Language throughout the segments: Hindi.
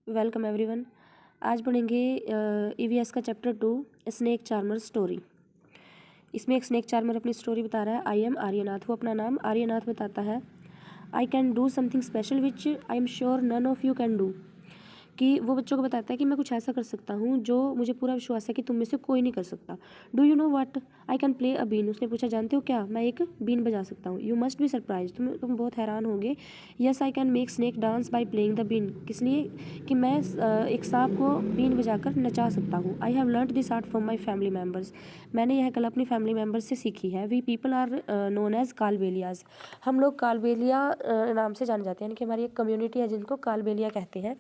Welcome everyone. आज पढ़ेंगे ईवीएस का चैप्टर 2 स्नेक चार्मर स्टोरी। इसमें एक स्नेक चार्मर अपनी स्टोरी बता रहा है। आई एम आर्यनाथ, वो अपना नाम आर्यनाथ बताता है। I can do something special which I am sure none of you can do, कि वो बच्चों को बताता है कि मैं कुछ ऐसा कर सकता हूँ जो मुझे पूरा विश्वास है कि तुम में से कोई नहीं कर सकता। Do you know what I can play a been, उसने पूछा जानते हो क्या मैं एक बीन बजा सकता हूँ। यू मस्ट बी सरप्राइज, तुम बहुत हैरान होंगे। Yes I can make snake dance by playing the been, किस लिए कि मैं एक सांप को बीन बजाकर नचा सकता हूँ। I have learn this art from my family members, मैंने यह कला अपनी फैमिली मेम्बर्स से सीखी है। We people are known as Kalbelias, हम लोग कालबेलिया नाम से जाने जाते हैं, यानी कि हमारी एक कम्युनिटी है जिनको कालबेलिया कहते हैं।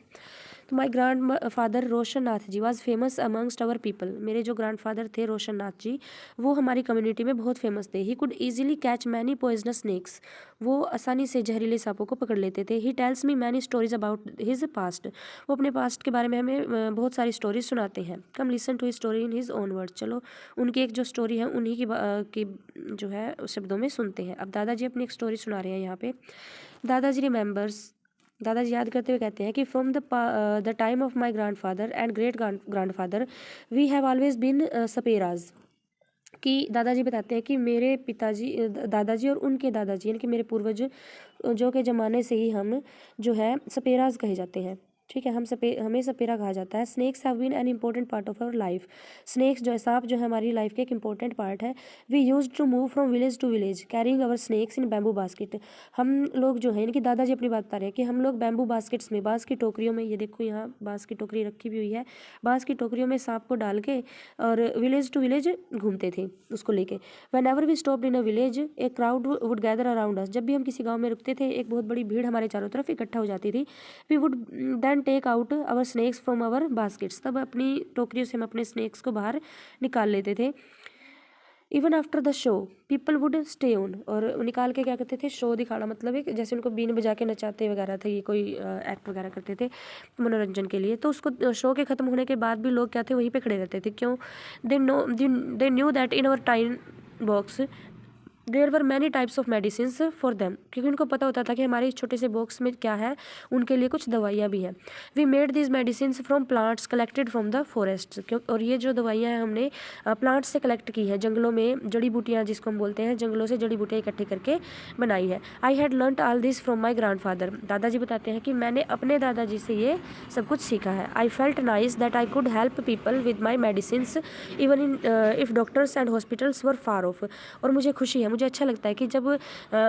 तो my grandfather Roshan Nath ji was famous amongst our people, मेरे जो ग्रैंड फादर थे रोशन नाथ जी वो हमारी कम्युनिटी में बहुत फेमस थे। He could easily catch many poisonous snacks, वो आसानी से जहरीले सांपों को पकड़ लेते थे। He tells me many stories about his past, वो अपने पास्ट के बारे में हमें बहुत सारी स्टोरीज सुनाते हैं। Come listen to his story in his own word, चलो उनकी एक जो स्टोरी है उन्हीं की जो है शब्दों में सुनते हैं। अब दादाजी अपनी एक स्टोरी सुना रहे हैं यहाँ पे। दादाजी रिमेंबर्स, दादाजी याद करते हुए कहते हैं कि from the time of my grandfather and great grandfather we have always been saperas, कि दादाजी बताते हैं कि मेरे पिताजी दादाजी और उनके दादाजी यानी कि मेरे पूर्वज जो के ज़माने से ही हम जो है सपेराज कहे जाते हैं। ठीक है, हमें सपेरा कहा जाता है। Snakes have been an important part of our life, snakes जो है सांप जो है हमारी लाइफ के एक इंपॉर्टेंट पार्ट है। We use to move from village to village carrying our snakes in bamboo basket, हम लोग जो है इनकी दादाजी अपनी बात बता रहे हैं कि हम लोग बैम्बू बास्केट्स में, बांस की टोकरियों में, ये देखो यहाँ बांस की टोकरी रखी भी हुई है, बांस की टोकरियों में सांप को डाल के और विलेज टू विलेज घूमते थे उसको लेके। Whenever we stopped in a village a crowd would gather around us, जब भी हम किसी गाँव में रुकते थे एक बहुत बड़ी भीड़ हमारे चारों तरफ इकट्ठा हो जाती थी। We would then take out our snakes from our baskets, तब अपनी टोकरियों से हम अपने स्नेक्स को बाहर निकाल लेते थे। Even after the show people would stay on, और निकाल के क्या करते थे, शो दिखाना, मतलब एक जैसे उनको बीन बजा के नचाते वगैरह थे, ये कोई एक्ट वगैरह करते थे मनोरंजन के लिए, तो उसको शो के ख़त्म होने के बाद भी लोग क्या थे वहीं पे खड़े रहते थे। क्यों? They knew that in our time box there were many types of medicines for them, क्योंकि उनको पता होता था कि हमारे इस छोटे से बॉक्स में क्या है, उनके लिए कुछ दवाइयाँ भी हैं। We made this medicines from plants collected from the forest, क्यों? और ये जो दवाइयाँ हैं हमने प्लांट्स से कलेक्ट की है, जंगलों में जड़ी बूटियाँ जिसको हम बोलते हैं, जंगलों से जड़ी बूटियाँ इकट्ठी करके बनाई है। I had learned all this from my grand father, दादाजी बताते हैं कि मैंने अपने दादाजी से ये सब कुछ सीखा है। I felt nice that I could help people with my medicines even in if doctors and hospitals were far of, और मुझे खुशी है, मुझे अच्छा लगता है कि जब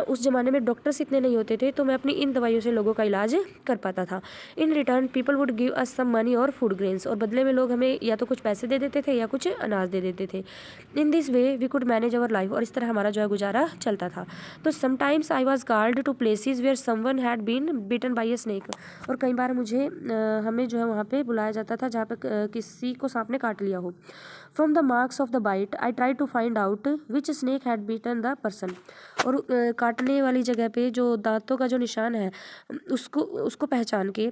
उस ज़माने में डॉक्टर्स इतने नहीं होते थे तो मैं अपनी इन दवाइयों से लोगों का इलाज कर पाता था। In return people would give us some money और फूड ग्रेन्स, और बदले में लोग हमें या तो कुछ पैसे दे देते थे या कुछ अनाज दे देते थे। In this way we could manage our life, और इस तरह हमारा जो है गुजारा चलता था। तो sometimes I was called to places where someone had been bitten by a snake, और कई बार मुझे हमें जो है वहाँ पे बुलाया जाता था जहाँ पे किसी को सांप ने काट लिया हो। From the marks of the bite I try to find out which snake had beaten the person, और काटने वाली जगह पे जो दांतों का जो निशान है उसको पहचान के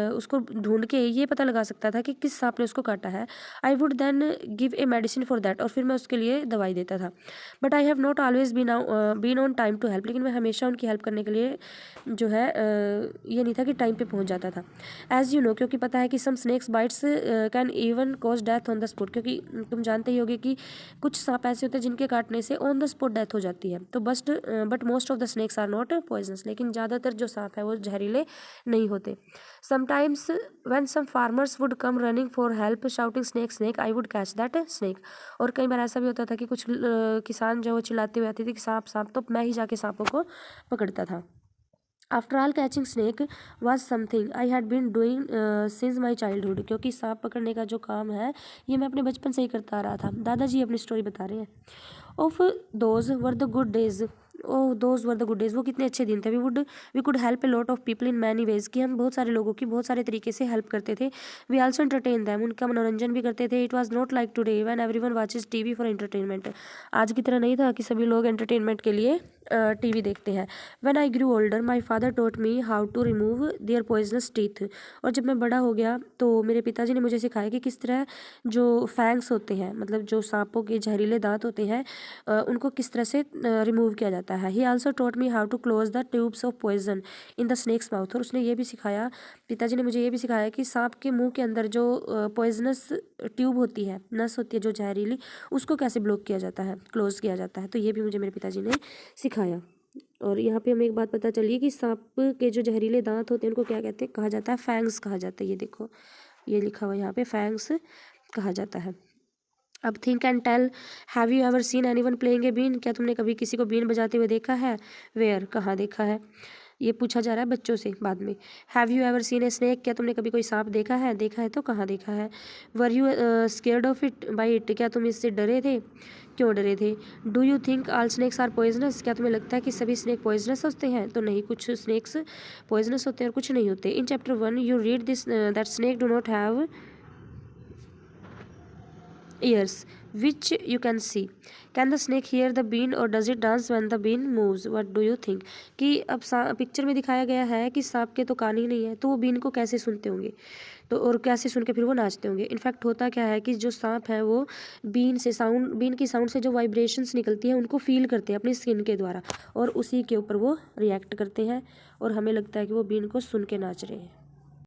उसको ढूंढ के ये पता लगा सकता था कि किस सांप ने उसको काटा है। I would then give a medicine for that, और फिर मैं उसके लिए दवाई देता था। But I have not always been on time to help, लेकिन मैं हमेशा उनकी हेल्प करने के लिए जो है ये नहीं था कि टाइम पे पहुंच जाता था। एज यू नो, क्योंकि पता है कि some snakes bites can even cause death on the spot, क्योंकि तुम जानते ही होगे कि कुछ सांप ऐसे होते हैं जिनके काटने से ऑन द स्पॉट डेथ हो जाती है। तो but most of the snakes are not poisonous, लेकिन ज़्यादातर जो सांप है वो जहरीले नहीं होते। Sometimes when some farmers would come running for help shouting snake snake I would catch that snake, और कई बार ऐसा भी होता था कि कुछ किसान जो चिल्लाते हुए आते थे कि सांप सांप, तो मैं ही जाके सांपों को पकड़ता था। After all catching snake was something I had been doing since my childhood, क्योंकि सांप पकड़ने का जो काम है ये मैं अपने बचपन से ही करता आ रहा था। दादाजी अपनी स्टोरी बता रहे हैं। Of those were the good days, oh those were the good days, वो कितने अच्छे दिन थे। We could help a lot of people in many ways, कि हम बहुत सारे लोगों की बहुत सारे तरीके से हेल्प करते थे। वी आल्सो एंटरटेन दैम, उनका मनोरंजन भी करते थे। It was not like today when everyone watches TV for entertainment, आज की तरह नहीं था कि सभी लोग एंटरटेनमेंट के लिए टीवी देखते हैं। When I grew older my father taught me how to remove their poisonous teeth. और जब मैं बड़ा हो गया तो मेरे पिताजी ने मुझे सिखाया कि किस तरह जो फैंग्स होते हैं, मतलब जो सांपों के जहरीले दांत होते हैं, उनको किस तरह से रिमूव किया जाता है। He also taught me how to close the tubes of poison in the snake's mouth. और उसने ये भी सिखाया, पिताजी ने मुझे ये भी सिखाया कि सांप के मुंह के अंदर जो पॉइजनस ट्यूब होती है, नस होती है जो जहरीली, उसको कैसे ब्लॉक किया जाता है, क्लोज किया जाता है। तो ये भी मुझे मेरे पिताजी ने सिखाया। और यहाँ पे हमें एक बात पता चली कि सांप के जो जहरीले दांत होते हैं उनको क्या कहते हैं, कहा जाता है फैंग्स कहा जाता है। ये देखो, ये लिखा हुआ यहाँ पे फैंग्स कहा जाता है। अब think and tell, have you ever seen anyone playing a been. क्या तुमने कभी किसी को बीन बजाते हुए देखा है। वेयर, कहाँ देखा है। ये पूछा जा रहा है बच्चों से बाद में। Have you ever scene a snake, क्या तुमने कभी कोई सांप देखा है। देखा है तो कहाँ देखा है। Were you scared of it by it, क्या तुम इससे डरे थे, क्यों डरे थे। Do you think all snakes are poisonous, क्या तुम्हें लगता है कि सभी स्नेक पॉइजनस होते हैं। तो नहीं, कुछ स्नेक्स पॉइजनस होते हैं और कुछ नहीं होते। In chapter 1 you read this that snake do not have ears which you can see. Can the snake hear the bean or does it dance when the bean moves. What do you think। कि अब पिक्चर में दिखाया गया है कि सांप के तो कान ही नहीं है, तो वो बीन को कैसे सुनते होंगे, तो और कैसे सुन के फिर वो नाचते होंगे। इनफैक्ट होता क्या है कि जो सांप है वो बीन की साउंड से जो वाइब्रेशंस निकलती है उनको फील करते हैं अपनी स्किन के द्वारा, और उसी के ऊपर वो रिएक्ट करते हैं और हमें लगता है कि वो बीन को सुन के नाच रहे हैं।